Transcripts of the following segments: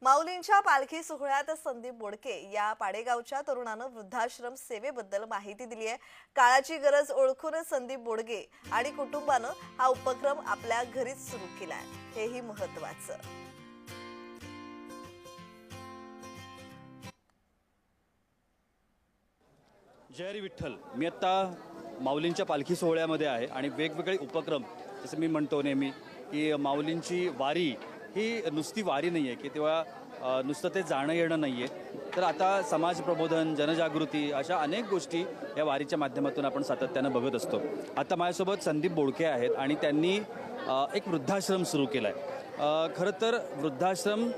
माऊलींच्या पालखी सोहळ्यात संदीप बोडके या पाडेगावच्या तरुणानं वृद्धाश्रम सेवेबद्दल माहिती दिली आहे। काळाची गरज ओळखून संदीप बोडके आणि कुटुंबानं हा उपक्रम आपल्या घरीच सुरू केलाय, हेही महत्त्वाचं। जय हरी विठ्ठल। मी आता माऊलींच्या पालखी सोहळ्यामध्ये आहे आणि वेगवेगळे उपक्रम, जसं मी म्हणतो नेहमी की माऊलींची वारी ही नुसती वारी नाही आहे की तेव्हा नुसतं ते जाणं येणं नाही आहे, तर आता समाज प्रबोधन, जनजागृती अशा अनेक गोष्टी या वारीच्या माध्यमातून आपण सातत्यानं बघत असतो। आता माझ्यासोबत संदीप बोडके आहेत आणि त्यांनी एक वृद्धाश्रम सुरू केला आहे। खरं तर वृद्धाश्रम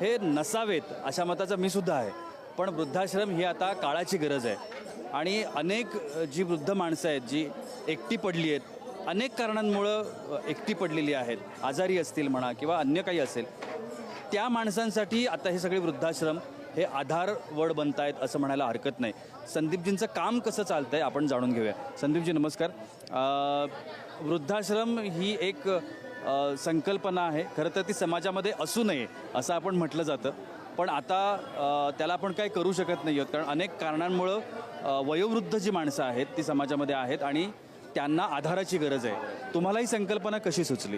हे नसावेत अशा मताचा मी सुद्धा आहे, पण वृद्धाश्रम ही आता काळाची गरज आहे आणि अनेक जी वृद्ध माणसं आहेत जी एकटी पडली आहेत, अनेक कारणांमुळं एकटी पडलेली आहेत, आजारी असतील म्हणा किंवा अन्य काही असेल, त्या माणसांसाठी आता हे सगळे वृद्धाश्रम हे आधारवड बनत आहेत असं म्हणायला हरकत नाही। संदीपजींचं काम कसं चालतं आहे आपण जाणून घेऊया। संदीपजी नमस्कार। वृद्धाश्रम ही एक संकल्पना आहे, खरं तर ती समाजामध्ये असू नये असं आपण म्हटलं जातं, पण आता त्याला आपण काही करू शकत नाही आहोत, कारण अनेक कारणांमुळं वयोवृद्ध जी माणसं आहेत ती समाजामध्ये आहेत आणि त्यांना आधाराची गरज आहे। तुम्हाला ही संकल्पना कशी सुचली?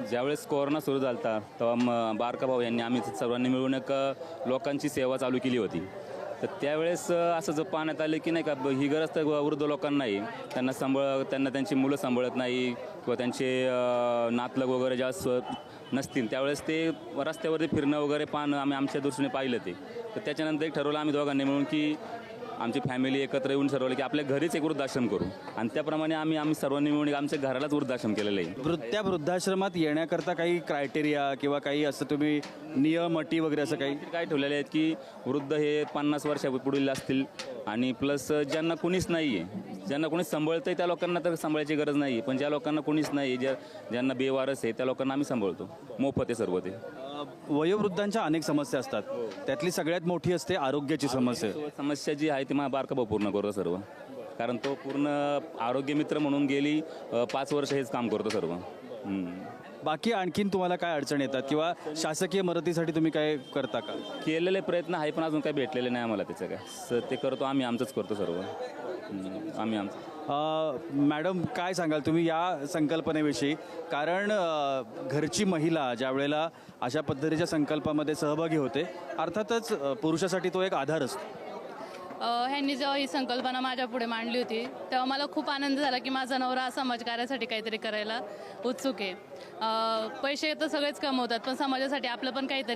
ज्यावेळेस कोरोना सुरू झाला तेव्हा बारका भाऊ यांनी आम्ही सर्वांनी मिळून एक लोकांची सेवा चालू केली होती। तर त्यावेळेस असं जर पाहण्यात आलं की नाही का ही गरज तर वृद्ध लोकांना नाही, त्यांना त्यांची मुलं सांभाळत नाही किंवा त्यांचे नातलग वगैरे जास्त नसतील, त्यावेळेस ते रस्त्यावरती फिरणं वगैरे पाहणं आम्ही आमच्या दृष्टीने पाहिलं ते। तर त्याच्यानंतर एक ठरवलं आम्ही दोघांनी मिळून की आमची फॅमिली एकत्र येऊन ठरवलं की आपल्या घरीच एक वृद्धाश्रम करू आणि त्याप्रमाणे आम्ही सर्वांनी मिळून आमच्या घरालाच वृद्धाश्रम केलेलं आहे। त्या वृद्धाश्रमात येण्याकरता काही क्रायटेरिया किंवा काही असं तुम्ही नियम अटी वगैरे असं काही काय ठेवलेले आहेत की वृद्ध हे 50 वर्षापुढील असतील आणि प्लस ज्यांना कुणीच नाही आहे, ज्यांना कोणीच सांभाळतं आहे त्या लोकांना तर सांभाळायची गरज नाही, पण ज्या लोकांना कोणीच नाही, ज्यांना बेवारस आहे त्या लोकांना आम्ही सांभाळतो, मोफत आहे सर्व ते। वयोवृद्धांच्या अनेक समस्या असतात, त्यातली सगळ्यात मोठी असते आरोग्याची समस्या जी आहे ती माझा बारका भाऊ पूर्ण करतो सर्व, कारण तो पूर्ण आरोग्य मित्र म्हणून गेली 5 वर्ष हेच काम करतो सर्व। बाकी आणखीन तुम्हाला काय अडचण येतात किंवा शासकीय मदतीसाठी तुम्ही काय करता का? केलेले प्रयत्न आहे पण अजून काही भेटलेले नाही आम्हाला, त्याचं काय ते करतो आम्ही आमचंच करतो सर्व, आम्ही आमचं। मॅडम काय सांगाल तुम्ही या संकल्पनेविषयी? कारण घरची महिला ज्या वेळेला अशा पद्धतीच्या संकल्पामध्ये सहभागी होते, अर्थातच पुरुषासाठी तो एक आधार असतो। ह्यांनी जेव्हा ही संकल्पना माझ्या पुढे मांडली होती तेव्हा मला खूप आनंद झाला की माझा नवरा समाजकार्यासाठी काहीतरी करायला उत्सुक आहे। पैसे तर सगळेच कमवतात, पण समाजासाठी आपलं पण काहीतरी